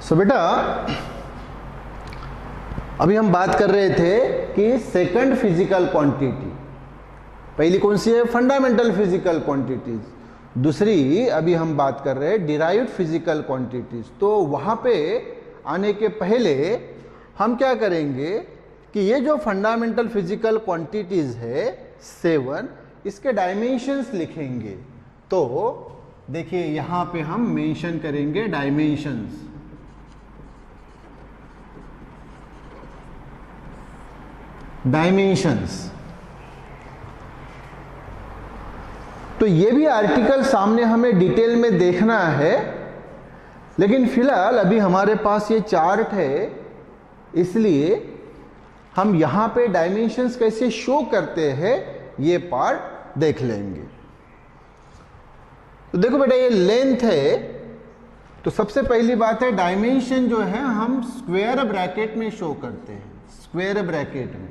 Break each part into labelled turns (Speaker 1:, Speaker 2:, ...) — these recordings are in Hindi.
Speaker 1: सो बेटा अभी हम बात कर रहे थे कि सेकंड फिजिकल क्वांटिटी, पहली कौन सी है? Fundamental physical quantities. दूसरी अभी हम बात कर रहे हैं डिराइव्ड फिजिकल क्वांटिटीज। तो वहां पे आने के पहले हम क्या करेंगे कि ये जो फंडामेंटल फिजिकल क्वांटिटीज है 7, इसके डायमेंशंस लिखेंगे। तो देखिए यहां पे हम मेंशन करेंगे डायमेंशंस। तो ये भी आर्टिकल सामने हमें डिटेल में देखना है, लेकिन फिलहाल अभी हमारे पास ये चार्ट है, इसलिए हम यहां पे डायमेंशंस कैसे शो करते हैं ये पार्ट देख लेंगे। तो देखो बेटा ये लेंथ है, तो सबसे पहली बात है डायमेंशन जो है हम स्क्वायर ब्रैकेट में शो करते हैं, स्क्वायर ब्रैकेट में।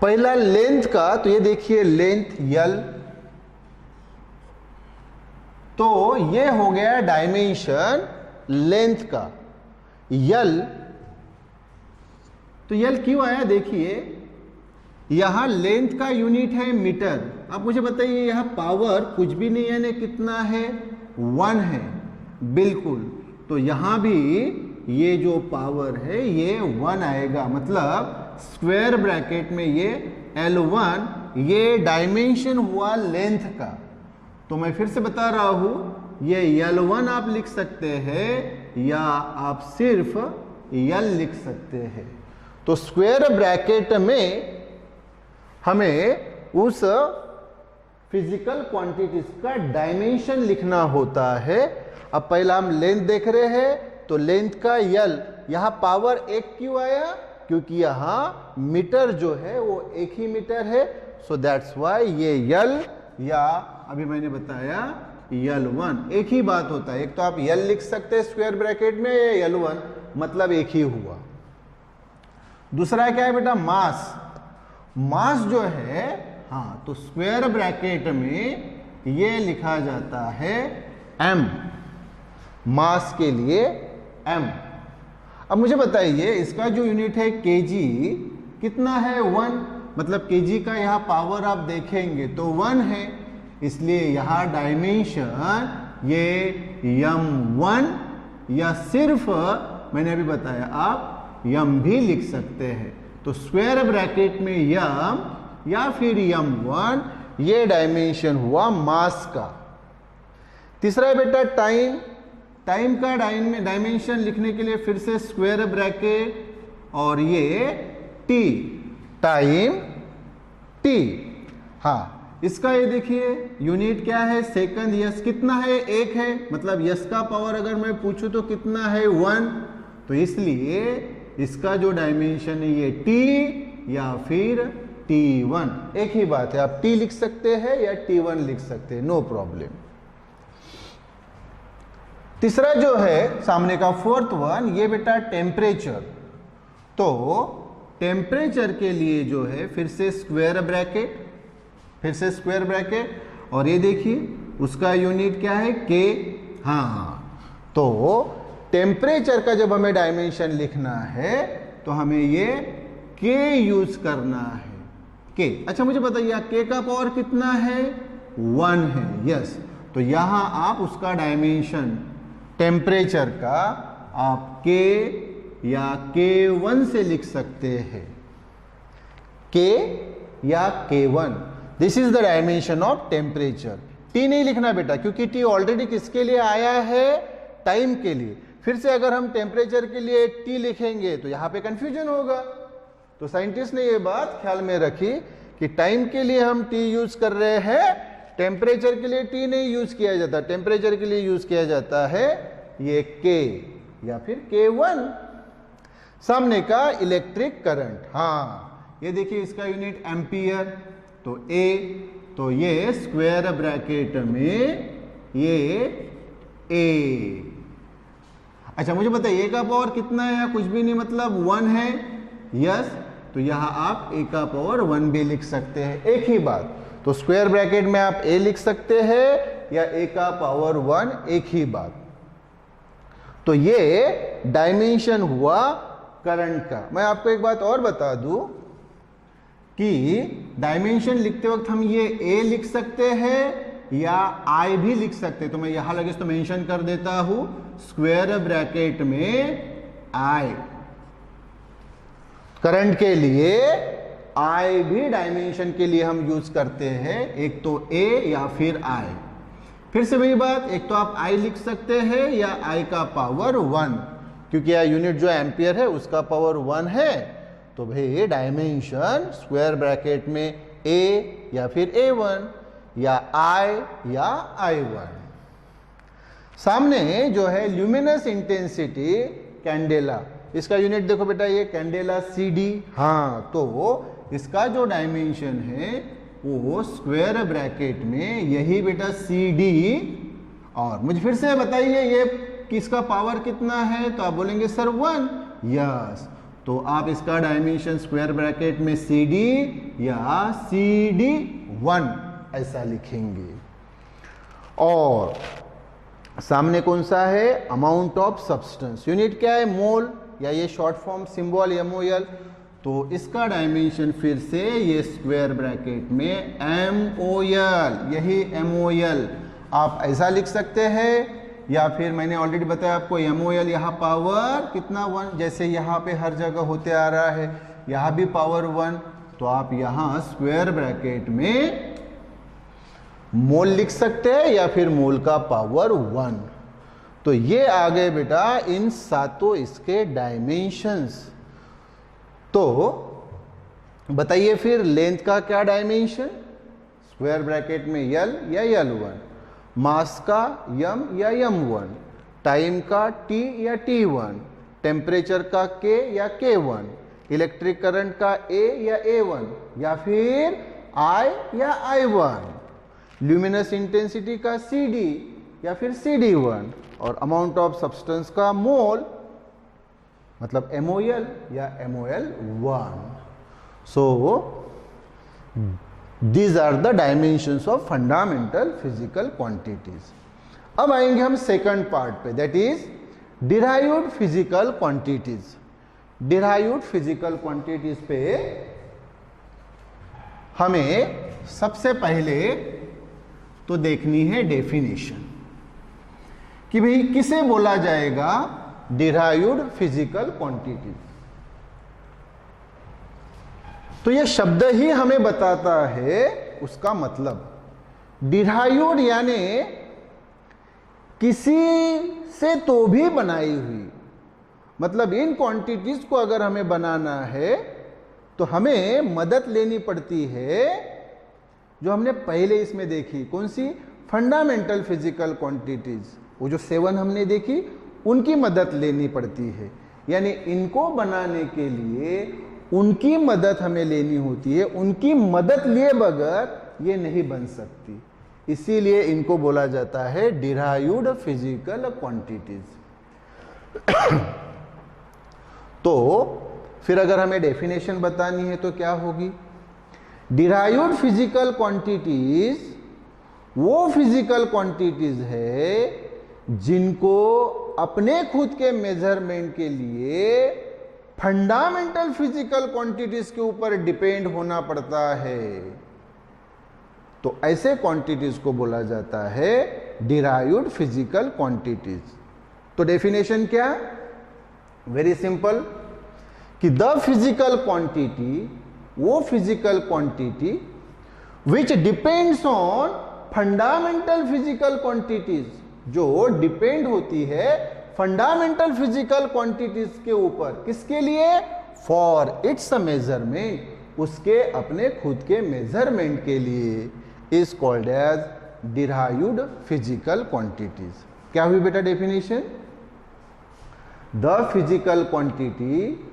Speaker 1: पहला लेंथ का, तो ये देखिए लेंथ L, तो ये हो गया डायमेंशन लेंथ का L। तो L क्यों आया? देखिए यहां लेंथ का यूनिट है मीटर। आप मुझे बताइए यहां पावर कुछ भी नहीं है ना, कितना है? 1 है, बिल्कुल। तो यहां भी ये जो पावर है ये 1 आएगा, मतलब स्क्वायर ब्रैकेट में ये L1 ये डायमेंशन हुआ लेंथ का। तो मैं फिर से बता रहा हूं ये L1 आप लिख सकते हैं या आप सिर्फ L लिख सकते हैं। तो स्क्वायर ब्रैकेट में हमें उस फिजिकल क्वांटिटीज का डायमेंशन लिखना होता है। अब पहला हम लेंथ देख रहे हैं, तो लेंथ का L, यहां पावर 1 क्यों आया? क्योंकि यहां मीटर जो है वो 1 ही मीटर है, सो दैट्स वाई ये L, या अभी मैंने बताया L1 एक ही बात होता है। एक तो आप L लिख सकते हैं स्क्वायर ब्रैकेट में, या L1, मतलब एक ही हुआ। दूसरा क्या है बेटा? मास। मास जो है, हाँ, तो स्क्वायर ब्रैकेट में ये लिखा जाता है m, मास के लिए m। अब मुझे बताइए इसका जो यूनिट है kg कितना है? 1, मतलब kg का यहाँ पावर आप देखेंगे तो 1 है, इसलिए यहाँ डायमेंशन ये m1, या सिर्फ मैंने अभी बताया आप m भी लिख सकते हैं। तो स्क्वायर ब्रैकेट में m या फिर m1 ये डायमेंशन हुआ मास का। तीसरा है बेटा टाइम। टाइम का डायमेंशन लिखने के लिए फिर से स्क्वायर ब्रैकेट और ये t, टाइम t। हाँ, इसका ये देखिए यूनिट क्या है? सेकंड। यस कितना है? 1 है, मतलब यस का पावर अगर मैं पूछूं तो कितना है? 1। तो इसलिए इसका जो डायमेंशन है ये t या फिर t1, एक ही बात है। आप t लिख सकते हैं या t1 लिख सकते हैं, नो प्रॉब्लम। तीसरा जो है सामने का फोर्थ वन, ये बेटा टेम्परेचर। तो टेम्परेचर के लिए जो है फिर से स्क्वायर ब्रैकेट, फिर से स्क्वायर ब्रैकेट, और ये देखिए उसका यूनिट क्या है? K। हाँ, तो टेम्परेचर का जब हमें डायमेंशन लिखना है तो हमें ये K यूज करना है, K। अच्छा मुझे बताइए K का पावर कितना है? 1 है, यस। तो यहां आप उसका डायमेंशन टेम्परेचर का आप K या K1 से लिख सकते हैं, K या K1। This is the dimension of temperature. T नहीं लिखना बेटा, क्योंकि T ऑलरेडी किसके लिए आया है? टाइम के लिए। फिर से अगर हम टेम्परेचर के लिए T लिखेंगे तो यहां पे कंफ्यूजन होगा। तो साइंटिस्ट ने ये बात ख्याल में रखी कि टाइम के लिए हम T यूज कर रहे हैं, टेम्परेचर के लिए T नहीं यूज किया जाता। टेम्परेचर के लिए यूज किया जाता है ये K या फिर K1। सामने का इलेक्ट्रिक करंट, हाँ ये देखिए इसका यूनिट एम्पियर, तो A, तो ये स्क्वायर ब्रैकेट में ये A। अच्छा मुझे बताइए A का पावर कितना है? या कुछ भी नहीं, मतलब 1 है, यस। तो यहां आप A का पावर 1 भी लिख सकते हैं, एक ही बात। तो स्क्वायर ब्रैकेट में आप A लिख सकते हैं या a का पावर 1 एक ही बात। तो ये डायमेंशन हुआ करंट का। मैं आपको एक बात और बता दूं कि डायमेंशन लिखते वक्त हम ये a लिख सकते हैं या I भी लिख सकते हैं। तो मैं यहां लगे तो मेंशन कर देता हूं स्क्वायर ब्रैकेट में I। करंट के लिए I भी डायमेंशन के लिए हम यूज करते हैं, एक तो a या फिर I। फिर से वही बात, एक तो आप I लिख सकते हैं या I का पावर 1, क्योंकि यह यूनिट जो एम्पियर है उसका पावर 1 है। तो भाई डायमेंशन स्क्वायर ब्रैकेट में a या फिर a1 या I या I1। सामने जो है ल्यूमिनस इंटेंसिटी कैंडेला, इसका यूनिट देखो बेटा, ये कैंडेला CD। हाँ, तो इसका जो डायमेंशन है वो स्क्वायर ब्रैकेट में यही बेटा CD। और मुझे फिर से बताइए ये किसका पावर कितना है, तो आप बोलेंगे सर 1। यस, तो आप इसका डायमेंशन स्क्वायर ब्रैकेट में CD या CD1 ऐसा लिखेंगे। और सामने कौन सा है, अमाउंट ऑफ सब्सटेंस, यूनिट क्या है, मोल, या ये शॉर्ट फॉर्म सिंबल MOL। तो इसका डायमेंशन फिर से ये स्क्वायर ब्रैकेट में MOL, यही MOL आप ऐसा लिख सकते हैं, या फिर मैंने ऑलरेडी बताया आपको MOL यहाँ पावर कितना 1, जैसे यहाँ पे हर जगह होते आ रहा है, यहाँ भी पावर 1। तो आप यहाँ स्क्वायर ब्रैकेट में मोल लिख सकते हैं या फिर मोल का पावर 1। तो ये आ गए बेटा इन सातों इसके डायमेंशंस। तो बताइए फिर लेंथ का क्या डायमेंशन, स्क्वायर ब्रैकेट में L या L1, मास का M या M1, टाइम का T या T1, टेम्परेचर का K या K1, इलेक्ट्रिक करंट का A या A1 या फिर I या I1, ल्यूमिनस इंटेंसिटी का CD या फिर CD1, और अमाउंट ऑफ सब्सटेंस का मोल मतलब MOL या MOL1। So these are the dimensions of fundamental physical quantities. अब आएंगे हम सेकंड पार्ट पे, that is derived physical quantities. Derived physical quantities पे हमें सबसे पहले तो देखनी है डेफिनेशन कि भाई किसे बोला जाएगा डिराइव्ड फिजिकल क्वांटिटी। तो यह शब्द ही हमें बताता है उसका मतलब। डिराइव्ड यानी किसी से तो भी बनाई हुई, मतलब इन क्वांटिटीज को अगर हमें बनाना है तो हमें मदद लेनी पड़ती है जो हमने पहले इसमें देखी, कौन सी, फंडामेंटल फिजिकल क्वांटिटीज। वो जो 7 हमने देखी उनकी मदद लेनी पड़ती है, यानी इनको बनाने के लिए उनकी मदद हमें लेनी होती है। उनकी मदद लिए बगैर ये नहीं बन सकती, इसीलिए इनको बोला जाता है डिराइव्ड फिजिकल क्वांटिटीज। तो फिर अगर हमें डेफिनेशन बतानी है तो क्या होगी, डिराइव्ड फिजिकल क्वांटिटीज वो फिजिकल क्वांटिटीज है जिनको अपने खुद के मेजरमेंट के लिए फंडामेंटल फिजिकल क्वांटिटीज के ऊपर डिपेंड होना पड़ता है। तो ऐसे क्वांटिटीज को बोला जाता है डिराइव्ड फिजिकल क्वांटिटीज। तो डेफिनेशन क्या, वेरी सिंपल, कि द फिजिकल क्वांटिटी वो physical quantity which depends on fundamental physical quantities, जो डिपेंड होती है फंडामेंटल फिजिकल क्वांटिटीज के ऊपर, किसके लिए, फॉर इट्स मेजरमेंट, उसके अपने खुद के मेजरमेंट के लिए, is called as derived physical quantities. क्या हुई बेटा definition, the physical quantity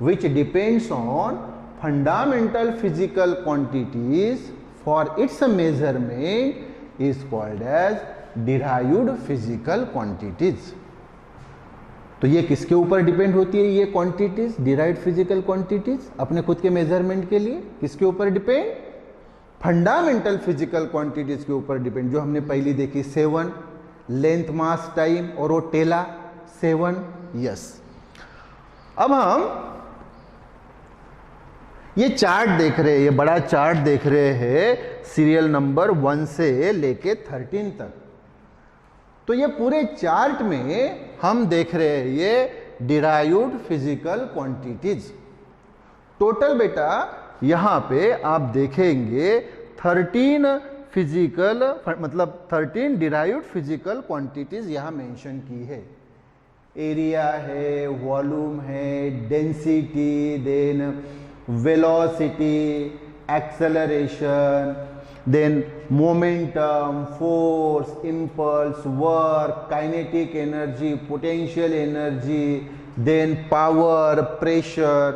Speaker 1: which depends on fundamental physical quantities for its measurement is called as derived physical quantities। तो ये किसके ऊपर डिपेंड होती है, ये क्वांटिटीज, डिराइव्ड फिजिकल क्वांटिटीज अपने खुद के मेजरमेंट के लिए किसके ऊपर डिपेंड, फंडामेंटल फिजिकल क्वांटिटीज के ऊपर डिपेंड, जो हमने पहली देखी 7 लेंथ मास टाइम और वो टेला 7। यस, अब हम ये चार्ट देख रहे हैं, ये बड़ा चार्ट देख रहे हैं सीरियल नंबर 1 से लेके 13 तक। तो ये पूरे चार्ट में हम देख रहे हैं ये डिराइव्ड फिजिकल क्वांटिटीज। टोटल बेटा यहां पे आप देखेंगे 13 फिजिकल मतलब 13 डिराइव्ड फिजिकल क्वांटिटीज यहां मेंशन की है। एरिया है, वॉल्यूम है, density, then velocity, acceleration, then momentum, force, impulse, work, kinetic energy, potential energy, then power, pressure।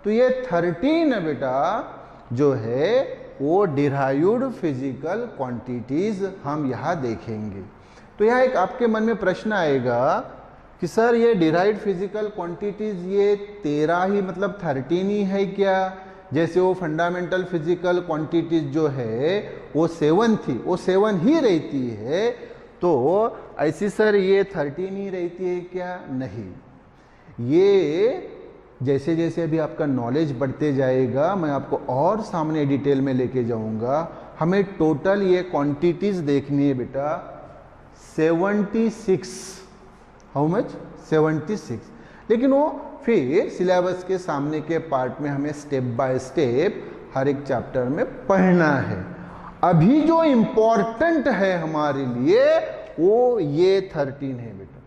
Speaker 1: तो ये 13 बेटा जो है वो डिराइव्ड फिजिकल क्वांटिटीज हम यहाँ देखेंगे। तो यहाँ एक आपके मन में प्रश्न आएगा कि सर ये डिराइव्ड फिजिकल क्वांटिटीज ये 13 ही मतलब 13 ही है क्या? जैसे वो फंडामेंटल फिजिकल क्वांटिटीज जो है वो 7 थी, वो 7 ही रहती है, तो ऐसी सर ये 13 ही रहती है क्या? नहीं, ये जैसे जैसे अभी आपका नॉलेज बढ़ते जाएगा मैं आपको और सामने डिटेल में लेके जाऊंगा। हमें टोटल ये क्वांटिटीज देखनी है बेटा 76। How much? 76। लेकिन वो फिर सिलेबस के सामने के पार्ट में हमें स्टेप बाय स्टेप हर एक चैप्टर में पढ़ना है। अभी जो इंपॉर्टेंट है हमारे लिए वो ये 13 है बेटा।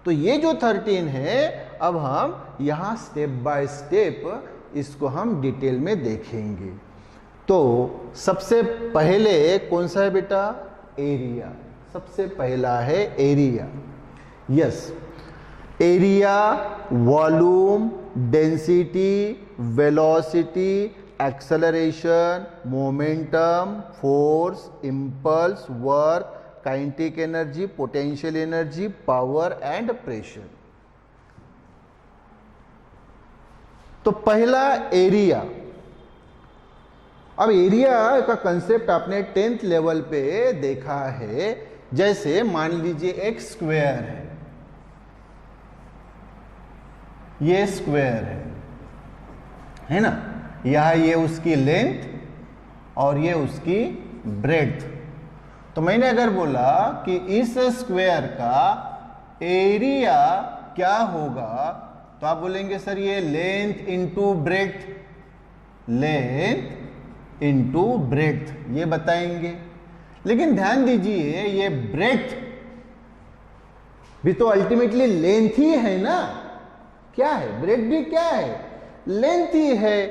Speaker 1: तो ये जो 13 है अब हम यहां स्टेप बाय स्टेप इसको हम डिटेल में देखेंगे। तो सबसे पहले कौन सा है बेटा? एरिया। सबसे पहला है area. Yes, area, volume, density, velocity, acceleration, momentum, force, impulse, work, kinetic energy, potential energy, power and pressure. तो पहला एरिया। अब एरिया का कंसेप्ट आपने 10th लेवल पे देखा है। जैसे मान लीजिए एक स्क्वायर ये स्क्वायर है ना, यह ये उसकी लेंथ और ये उसकी ब्रेड्थ। तो मैंने अगर बोला कि इस स्क्वायर का एरिया क्या होगा, तो आप बोलेंगे सर ये length into breadth, length into breadth ये बताएंगे। लेकिन ध्यान दीजिए ये ब्रेड्थ भी तो अल्टीमेटली लेंथ ही है ना। क्या है? ब्रेड्थ भी क्या है? लेंथ ही है।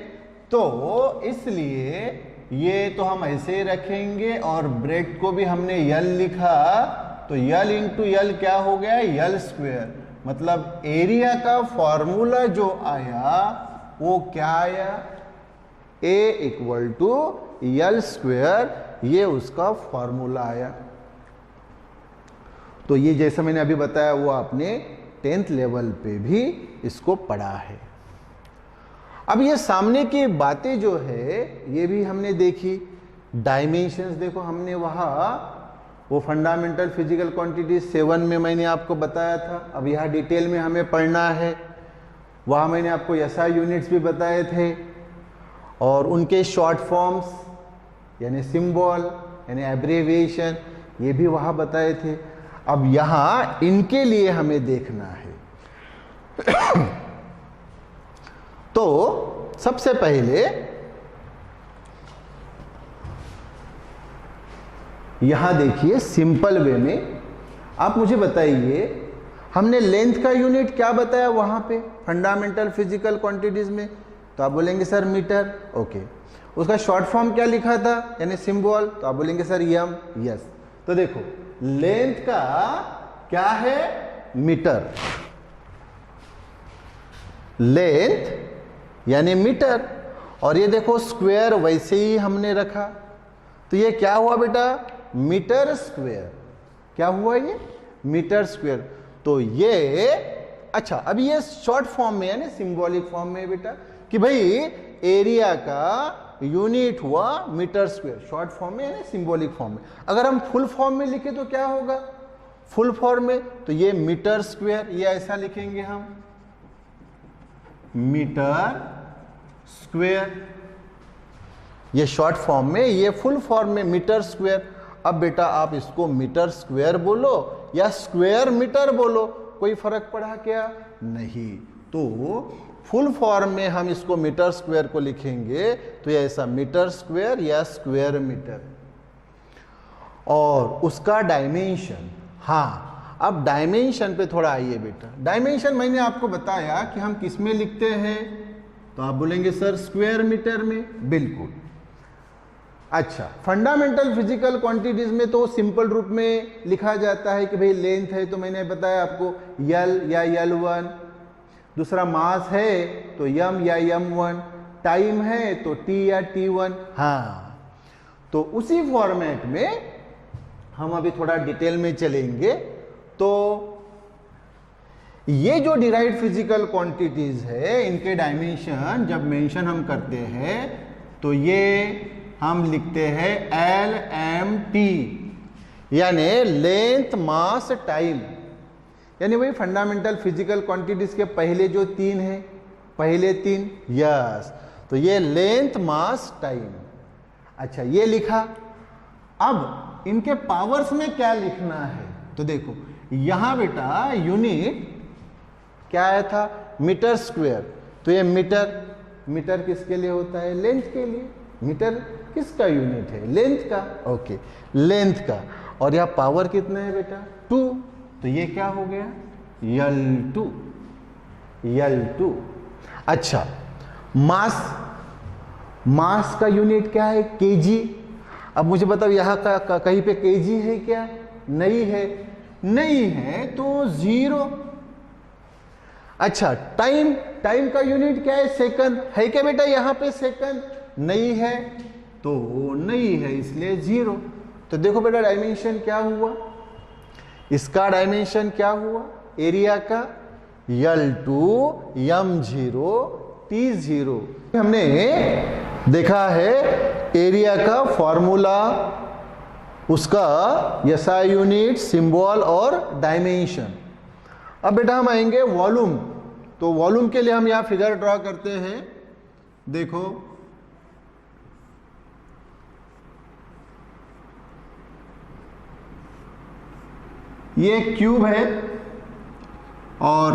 Speaker 1: तो इसलिए ये तो हम ऐसे ही रखेंगे और ब्रेड्थ को भी हमने यल लिखा, तो यल इंटू यल क्या हो गया? L square. मतलब एरिया का फॉर्मूला जो आया वो क्या आया? A equal to L square, ये उसका फॉर्मूला आया। तो ये जैसा मैंने अभी बताया वो आपने 10th लेवल पे भी इसको पढ़ा है। अब ये सामने की बातें जो है ये भी हमने देखी। डायमेंशंस देखो, हमने वहाँ वो फंडामेंटल फिजिकल क्वांटिटी 7 में मैंने आपको बताया था। अब यहाँ डिटेल में हमें पढ़ना है। वहाँ मैंने आपको SI यूनिट्स भी बताए थे और उनके शॉर्ट फॉर्म्स यानी सिंबल यानी एब्रिविएशन ये भी वहाँ बताए थे। अब यहाँ इनके लिए हमें देखना है। तो सबसे पहले यहां देखिए सिंपल वे में आप मुझे बताइए, हमने लेंथ का यूनिट क्या बताया वहां पे फंडामेंटल फिजिकल क्वांटिटीज में? तो आप बोलेंगे सर मीटर। ओके, उसका शॉर्ट फॉर्म क्या लिखा था यानी सिंबल? तो आप बोलेंगे सर एम। यस, तो देखो लेंथ का क्या है? मीटर। लेंथ यानी मीटर, और ये देखो स्क्वायर वैसे ही हमने रखा, तो ये क्या हुआ बेटा? Metre square. क्या हुआ? ये मीटर स्क्वायर। तो ये अच्छा, अब ये शॉर्ट फॉर्म में यानी सिंबॉलिक फॉर्म में बेटा कि भाई एरिया का यूनिट हुआ मीटर स्क्वायर, शॉर्ट फॉर्म में यानी सिंबॉलिक फॉर्म में। अगर हम फुल फॉर्म में लिखे तो क्या होगा, फुल फॉर्म में तो ये मीटर स्क्वायर, ये ऐसा लिखेंगे हम मीटर स्क्वायर, ये शॉर्ट फॉर्म में, ये फुल फॉर्म में मीटर स्क्वायर। अब बेटा आप इसको मीटर स्क्वायर बोलो या स्क्वायर मीटर बोलो, कोई फर्क पड़ा क्या, नहीं। तो फुल फॉर्म में हम इसको मीटर स्क्वायर को लिखेंगे तो ये ऐसा मीटर स्क्वायर या स्क्वायर मीटर। और उसका डायमेंशन, हाँ अब डायमेंशन पे थोड़ा आइए बेटा। डायमेंशन मैंने आपको बताया कि हम किस में लिखते हैं, तो आप बोलेंगे सर स्क्वायर मीटर में, बिल्कुल। अच्छा, फंडामेंटल फिजिकल क्वांटिटीज में तो सिंपल रूप में लिखा जाता है कि भाई लेंथ है तो मैंने बताया आपको यल या यल1, दूसरा मास है तो यम या यम1, टाइम है तो टी या टी1। हाँ, तो उसी फॉर्मेट में हम अभी थोड़ा डिटेल में चलेंगे। तो ये जो डिराइव्ड फिजिकल क्वांटिटीज है, इनके डायमेंशन जब मेंशन हम करते हैं तो ये हम लिखते हैं LMT, यानी लेंथ मास टाइम, यानी वही फंडामेंटल फिजिकल क्वांटिटीज के पहले जो तीन हैं, पहले तीन, यस, तो ये लेंथ मास टाइम। अच्छा, ये लिखा। अब इनके पावर्स में क्या लिखना है, तो देखो यहां बेटा यूनिट क्या आया था, मीटर स्क्वायर, तो ये मीटर, मीटर किसके लिए होता है, लेंथ के लिए। मीटर किसका यूनिट है, लेंथ का, ओके, लेंथ का। और यह पावर कितना है बेटा, 2, तो ये क्या हो गया, L2, L2। अच्छा, मास, मास का यूनिट क्या है, केजी। अब मुझे बताओ यहां का कहीं पे केजी है क्या, नहीं है, नहीं है तो 0। अच्छा, टाइम, टाइम का यूनिट क्या है, सेकंड, है क्या बेटा यहां पे सेकंड, नहीं है तो नहीं है, इसलिए 0। तो देखो बेटा डायमेंशन क्या हुआ, इसका डायमेंशन क्या हुआ, एरिया का L2 M0 T0। हमने देखा है एरिया का फॉर्मूला, उसका SI यूनिट, सिंबल और डायमेंशन। अब बेटा हम आएंगे वॉल्यूम। तो वॉल्यूम के लिए हम यहां फिगर ड्रॉ करते हैं, देखो ये क्यूब है और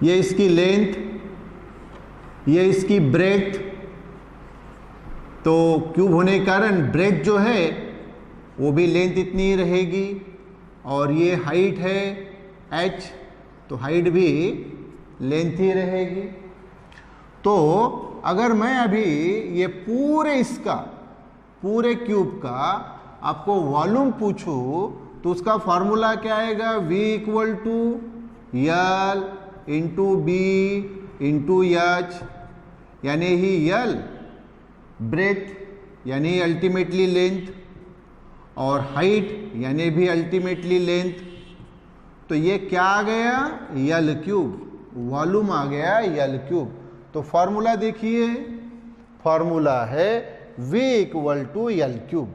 Speaker 1: ये इसकी लेंथ, ये इसकी ब्रेथ। तो क्यूब होने के कारण ब्रेथ जो है वो भी लेंथ इतनी ही रहेगी, और ये हाइट है h, तो हाइट भी लेंथ ही रहेगी। तो अगर मैं अभी ये पूरे इसका, पूरे क्यूब का आपको वॉल्यूम पूछूं तो उसका फॉर्मूला क्या आएगा, V = L × B × H, यानी ही L ब्रेथ यानी अल्टीमेटली लेंथ, और हाइट यानी भी अल्टीमेटली लेंथ। तो ये क्या आ गया, L3, वॉल्यूम आ गया L3। तो फॉर्मूला देखिए, फॉर्मूला है V = L3।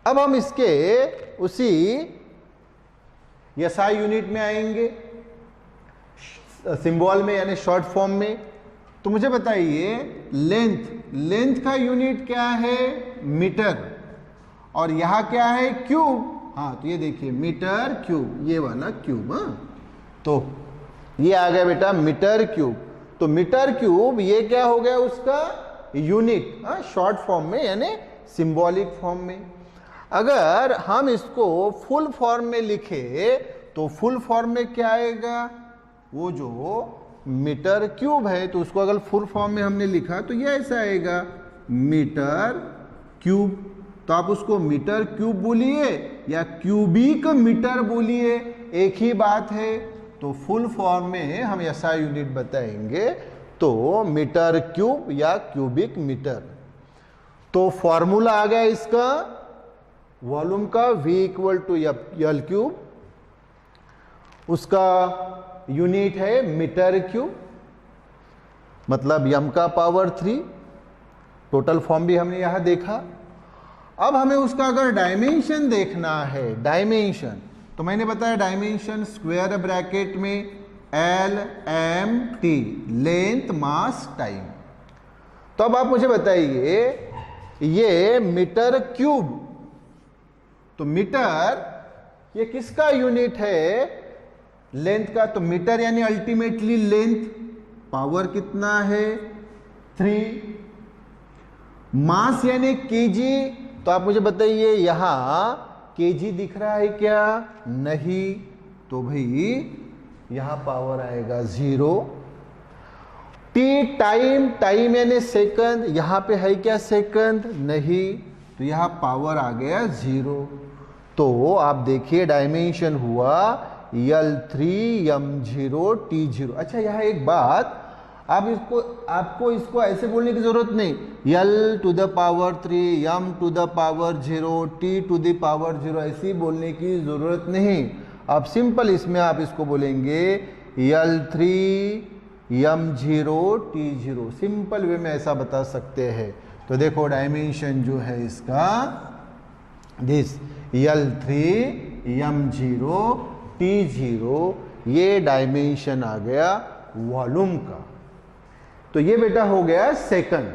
Speaker 1: अब हम इसके उसी SI यूनिट में आएंगे, सिंबल में यानी शॉर्ट फॉर्म में। तो मुझे बताइए लेंथ, लेंथ का यूनिट क्या है, मीटर, और यहां क्या है, क्यूब। हाँ, तो ये देखिए मीटर क्यूब, ये वाला क्यूब। हाँ, तो ये आ गया बेटा मीटर क्यूब। तो मीटर क्यूब ये क्या हो गया, उसका यूनिट, हाँ, शॉर्ट फॉर्म में यानी सिंबॉलिक फॉर्म में। अगर हम इसको फुल फॉर्म में लिखे तो फुल फॉर्म में क्या आएगा, वो जो मीटर क्यूब है, तो उसको अगर फुल फॉर्म में हमने लिखा तो ये ऐसा आएगा, मीटर क्यूब। तो आप उसको मीटर क्यूब बोलिए या क्यूबिक मीटर बोलिए, एक ही बात है। तो फुल फॉर्म में हम ऐसा यूनिट बताएंगे तो मीटर क्यूब या क्यूबिक मीटर। तो फॉर्मूला आ गया इसका वॉल्यूम का, V = L3, उसका यूनिट है मीटर क्यूब, मतलब m का पावर 3, टोटल फॉर्म भी हमने यहां देखा। अब हमें उसका अगर डायमेंशन देखना है, डायमेंशन, तो मैंने बताया डायमेंशन स्क्वायर ब्रैकेट में LMT, लेंथ मास टाइम। तो अब आप मुझे बताइए ये मीटर क्यूब, तो मीटर ये किसका यूनिट है? लेंथ का। तो मीटर यानी अल्टीमेटली लेंथ, पावर कितना है? 3। मास यानी केजी, तो आप मुझे बताइए यहां केजी दिख रहा है क्या? नहीं, तो भाई यहां पावर आएगा 0। टी टाइम, टाइम यानी सेकंड, यहां पे है क्या सेकंड? नहीं, तो यहां पावर आ गया 0। तो आप देखिए डायमेंशन हुआ L3 M0 T0। अच्छा यहां एक बात, आपको इसको ऐसे बोलने की जरूरत नहीं, L to the power 3, M to the power 0, T to the power 0, ऐसी बोलने की जरूरत नहीं। आप सिंपल इसमें आप इसको बोलेंगे L3 M0 T0, simple way में ऐसा बता सकते हैं। तो देखो डायमेंशन जो है इसका दिस L3 M0 T0, ये डायमेंशन आ गया वॉल्यूम का। तो ये बेटा हो गया सेकंड।